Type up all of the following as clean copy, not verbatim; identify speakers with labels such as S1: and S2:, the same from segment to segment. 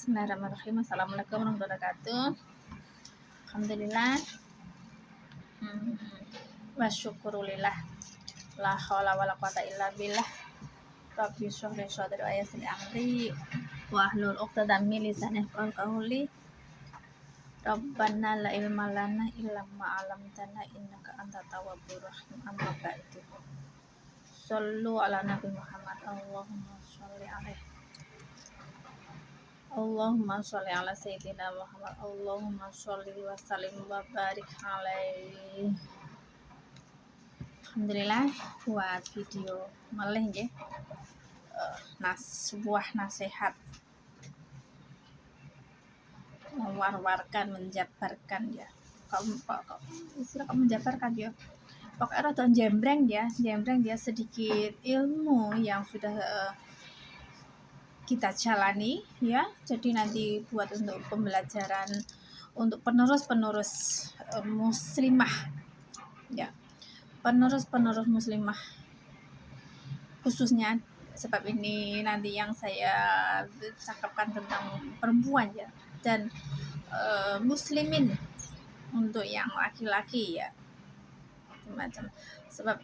S1: Bismillahirrahmanirrahim. Assalamualaikum warahmatullahi wabarakatuh. Alhamdulillah. Wa syukurulillah. La haula wala quwata illa billah. Rabbi shrah li sadri wa yassir li amri wa hlul 'uqdatam min lisani yafqahu qawli. Rabbana la ilma lana illa ma 'allamtana innaka antat tawwabur rahim. Amma ba'du. Shallu ala Nabi Muhammad. Allahumma sholli ala sayyidina Muhammad. Allahumma sholli wa sallim wa barik alaihi. Alhamdulillah buat video meleh nggih. Sebuah nasihat mewar-warkan, menjabarkan ya. Kok menjabarkan ya. Pokoknya rada jembreng ya, sedikit ilmu yang sudah kita jalani ya. Jadi nanti buat untuk pembelajaran untuk penerus muslimah ya. Penerus muslimah khususnya, sebab ini nanti yang saya cakapkan tentang perempuan ya, dan muslimin untuk yang laki-laki ya, macam sebab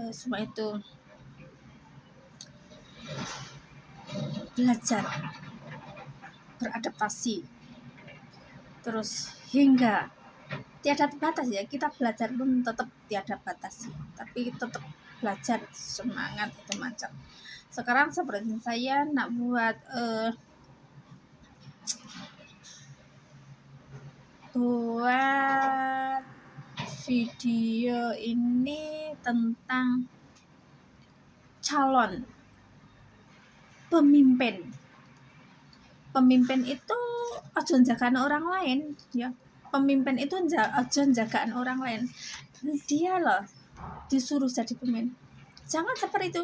S1: semua itu belajar beradaptasi terus hingga tiada batas ya. Kita belajar pun tetap tiada batas, tapi tetap belajar, semangat itu macam. Sekarang seperti saya nak buat video ini tentang calon pemimpin. Pemimpin itu ojo jagaan orang lain ya. Pemimpin itu ojo jagaan orang lain. Dia loh disuruh jadi pemimpin. Jangan seperti itu.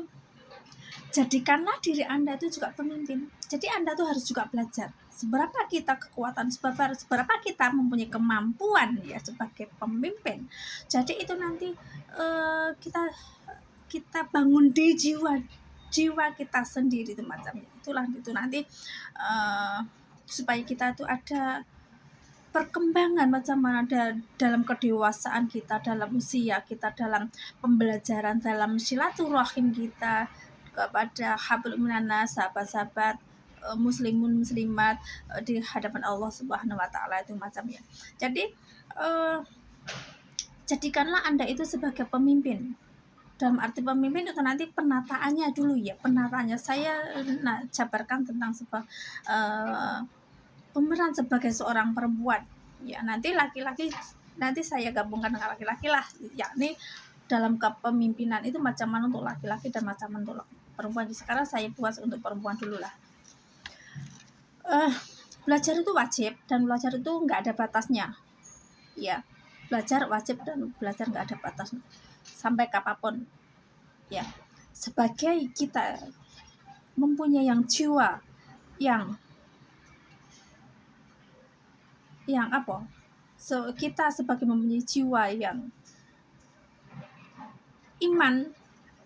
S1: Jadikanlah diri Anda itu juga pemimpin. Jadi Anda tuh harus juga belajar seberapa kita kekuatan, seberapa kita mempunyai kemampuan ya sebagai pemimpin. Jadi itu nanti kita bangun di jiwa kita sendiri itu macamnya. Itulah itu nanti supaya kita tuh ada perkembangan macam mana dalam kedewasaan kita, dalam usia kita, dalam pembelajaran, dalam silaturahim kita kepada hablum minannas, sahabat-sahabat muslimun muslimat di hadapan Allah Subhanahu wa taala itu macamnya. Jadi jadikanlah Anda itu sebagai pemimpin. Dalam arti pemimpin itu nanti penataannya dulu ya, penataannya saya jabarkan tentang pemeran sebagai seorang perempuan ya. Nanti laki-laki, nanti saya gabungkan dengan laki-laki lah, yakni dalam kepemimpinan itu macam mana untuk laki-laki dan macam mana untuk perempuan. Sekarang saya buat untuk perempuan dulu lah. Belajar itu wajib, dan belajar itu nggak ada batasnya ya. Belajar wajib dan belajar nggak ada batasnya sampai kapanpun ya. Sebagai kita mempunyai yang jiwa yang apa, kita sebagai mempunyai jiwa yang iman,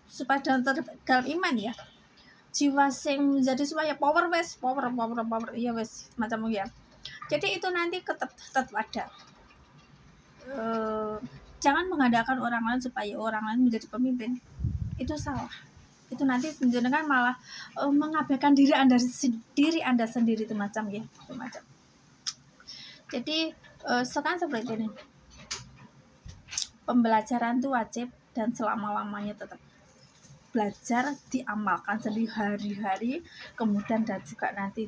S1: supaya dalam iman ya, jiwa sing menjadi supaya power ya wes macam ya. Jadi itu nanti tetap ada. Jangan mengandalkan orang lain supaya orang lain menjadi pemimpin. Itu salah. Itu nanti jenengan malah mengabaikan diri Anda sendiri itu macam ya, itu macam. Jadi sekarang seperti ini. Pembelajaran itu wajib dan selama-lamanya tetap belajar, diamalkan sehari-hari, kemudian dan juga nanti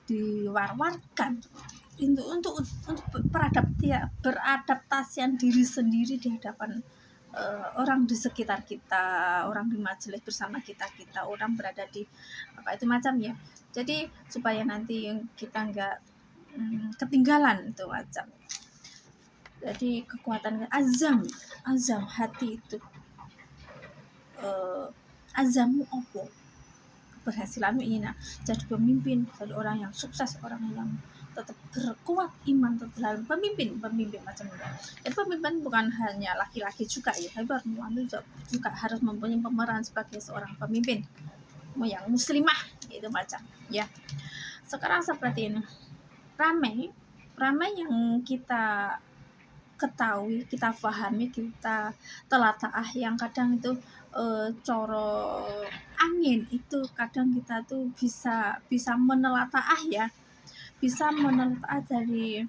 S1: diwar-warkan untuk beradaptasian diri sendiri di hadapan orang di sekitar kita, orang di majelis bersama kita, orang berada di apa itu macam ya. Jadi supaya nanti kita enggak ketinggalan itu macam. Jadi kekuatan azam hati itu, azammu opo, keberhasilanmu ini jadi pemimpin, jadi orang yang sukses, orang yang tetap berkuat iman dalam pemimpin macam itu. Jadi pemimpin bukan hanya laki-laki juga ya, tapi perempuan juga harus mempunyai pemeran sebagai seorang pemimpin yang muslimah itu macam ya. Sekarang seperti ini, ramai yang kita ketahui, kita pahami, kita telaah yang kadang itu coro angin itu kadang kita tuh bisa menelaah ya, bisa menelaah dari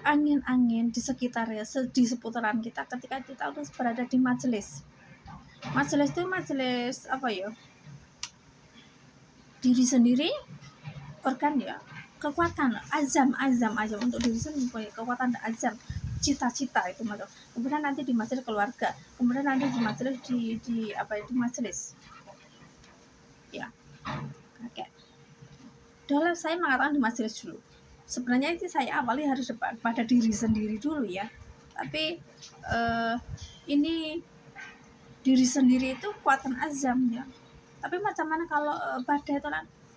S1: angin-angin di sekitar ya, di seputaran kita ketika kita harus berada di majelis itu majelis apa ya, diri sendiri organ ya, kekuatan azam untuk diri sendiri, kekuatan azam, cita-cita itu macam. Kemudian nanti di majelis keluarga, kemudian nanti di majelis di apa itu majelis ya kakek. Dalam saya mengatakan di majelis dulu, sebenarnya itu saya awali harus pada diri sendiri dulu ya, tapi ini diri sendiri itu kekuatan azam ya. Tapi macam mana kalau badai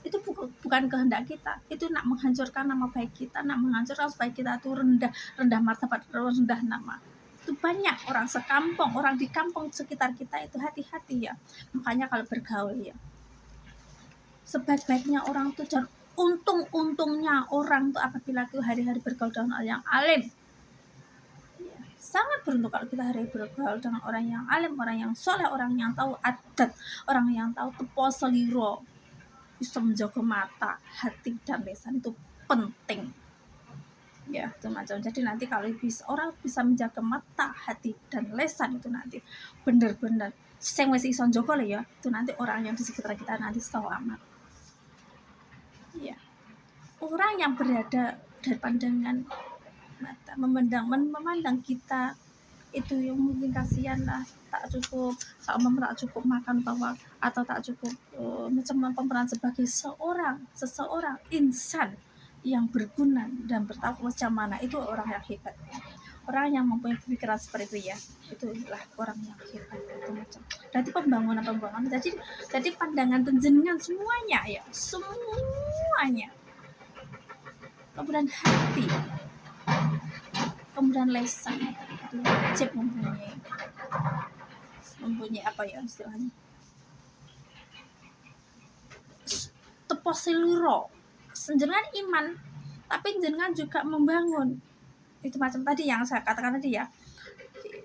S1: itu bukan kehendak kita, itu nak menghancurkan nama baik kita, nak menghancurkan supaya kita itu rendah martabat, rendah nama. Itu banyak orang sekampung, orang di kampung sekitar kita itu hati-hati ya. Makanya kalau bergaul ya, sebaik-baiknya orang tuh, dan untung-untungnya orang tuh apabila itu hari-hari bergaul dengan orang yang alim. Sangat beruntung kalau kita hari bergaul dengan orang yang alim, orang yang soleh, orang yang tahu adat, orang yang tahu tepo seliro, bisa menjaga mata, hati, dan lisan. Itu penting ya, itu macam. Jadi nanti kalau orang bisa menjaga mata, hati, dan lisan itu nanti benar-benar sing wis iso njaga ya, itu nanti orang yang di sekitar kita nanti selamat ya. Orang yang berada dari pandangan mata, memandang kita itu yang mungkin kasihan lah, tak cukup makan bahwa atau tak cukup macam pemeran sebagai seseorang insan yang berguna dan bertakwa macam mana, itu orang yang hebat, orang yang mempunyai pikiran seperti itu ya, itulah orang yang hebat itu macam. Jadi pembangunan jadi pandangan penjenengan semuanya ya, semuanya, kemudian hati, kemudian lisan itu wajib mempunyai apa ya istilahnya, tepo siluro, jenengan iman tapi jenengan juga membangun, itu macam tadi yang saya katakan tadi ya.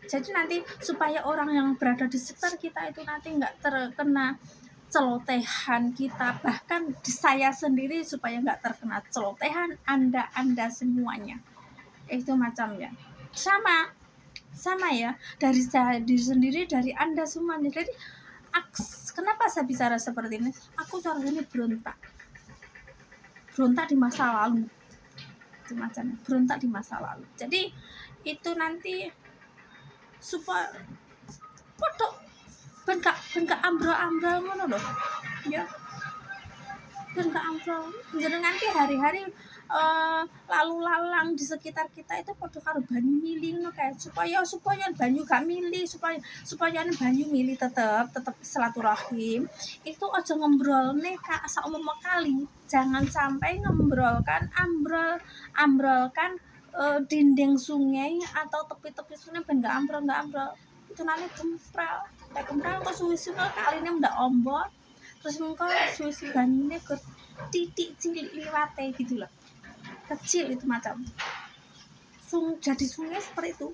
S1: Jadi nanti supaya orang yang berada di sekitar kita itu nanti nggak terkena celotehan kita, bahkan saya sendiri supaya nggak terkena celotehan anda semuanya, itu macam ya, sama ya, dari diri sendiri, dari anda semuanya. Jadi kenapa saya bicara seperti ini, aku cara ini berontak di masa lalu, itu macam berontak di masa lalu. Jadi itu nanti supaya podo ben gak ambrol ngono lho ya, ben gak ambrol. Jadi nanti hari-hari lalu lalang di sekitar kita itu podo karo banyu mili ngono kae, supaya banyu gak mili, supaya banyu mili tetap silaturahim itu aja ngembrolne kak saumpama kali, jangan sampai ngembrolkan ambrolkan dinding sungai atau tepi-tepi sungai ben gak ambrol, itu nanti kempral kok suwi-suwi kali ini ndak ombol, terus engko suwi-suwi banyune ke titik cilik liwate gitu loh, kecil itu macam. Jadi sungai seperti itu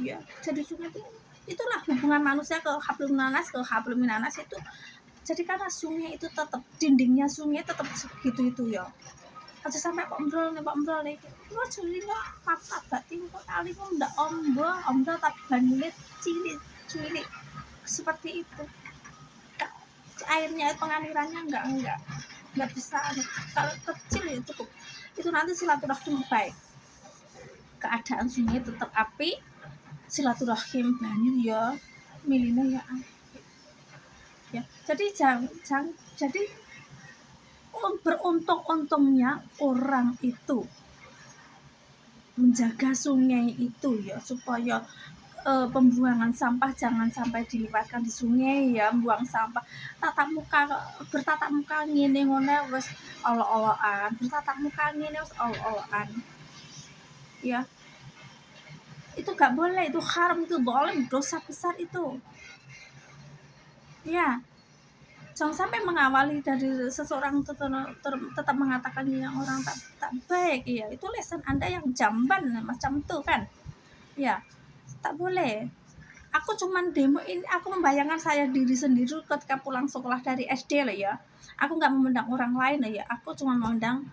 S1: ya, jadi sungai itu, itulah hubungan manusia ke hablum minanas itu. Jadi karena sungai itu tetap dindingnya sungai tetap segitu itu ya, aja sampai ombrol nih lo sulit apa batin kok kali kok ndak ombol tapi banyune cilik seperti itu. Airnya pengalirannya enggak bisa, kalau kecil ya cukup, itu nanti silaturahim baik, keadaan sungai tetap api, silaturahim banyu ya milihnya ya. Jadi jangan jadi beruntung-untungnya orang itu menjaga sungai itu ya, supaya pembuangan sampah jangan sampai dilibatkan di sungai ya, buang sampah bertatap muka ngene ngene wis olo-oloan, bertatap muka ngene wis olo-oloan ya, itu gak boleh, itu haram, itu zalim, dosa besar itu ya. Jangan sampai mengawali dari seseorang tetap mengatakan yang orang tak baik, ya itu lesan Anda yang jamban macam itu kan, ya tak boleh. Aku cuman demo ini, aku membayangkan saya diri sendiri ketika pulang sekolah dari SD loh ya, aku nggak memandang orang lain loh ya, aku cuma memandang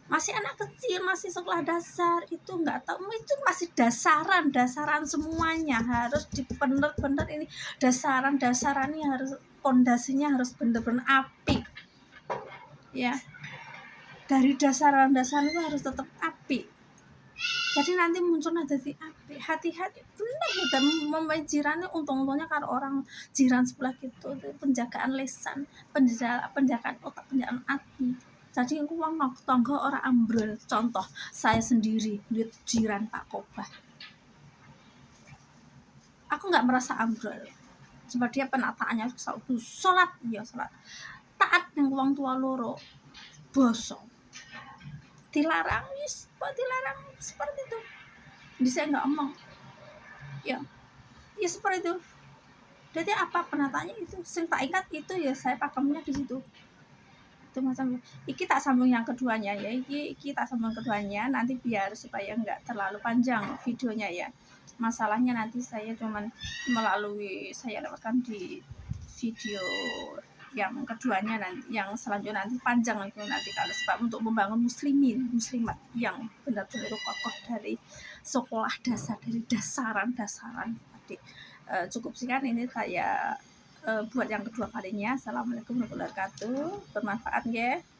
S1: masih anak kecil, masih sekolah dasar, itu nggak tahu, itu masih dasaran semuanya harus bener-bener ini dasaran ini harus pondasinya harus bener-bener apik ya, dari dasaran itu harus tetap apik, jadi nanti munculnya jadi apik. Hati-hati bener kita memajirani, untung-untungnya kalau orang jiran sebelah gitu penjagaan lesan, penjagaan otak, penjagaan hati. Jadi uang tangga orang ambrol. Contoh saya sendiri duit jiran Pak Kobah, aku nggak merasa ambrol sebab dia penataannya sholat, ya sholat taat yang uang tua loro bosok dilarang seperti itu. Jadi saya nggak omong ya seperti itu. Jadi apa penataannya itu sing tak ingat itu ya, saya pakemnya di situ. Itu macam iki tak sambung yang keduanya ya, iki tak sambung keduanya nanti biar supaya nggak terlalu panjang videonya ya. Masalahnya nanti saya cuman saya lewatkan di video yang keduanya, nanti yang selanjutnya nanti panjang itu nanti, kalau sebab untuk membangun muslimat yang benar-benar kokoh dari sekolah dasar, dari dasaran tadi. Cukup sekian ini saya buat yang kedua kalinya. Assalamualaikum warahmatullahi wabarakatuh, bermanfaat ya.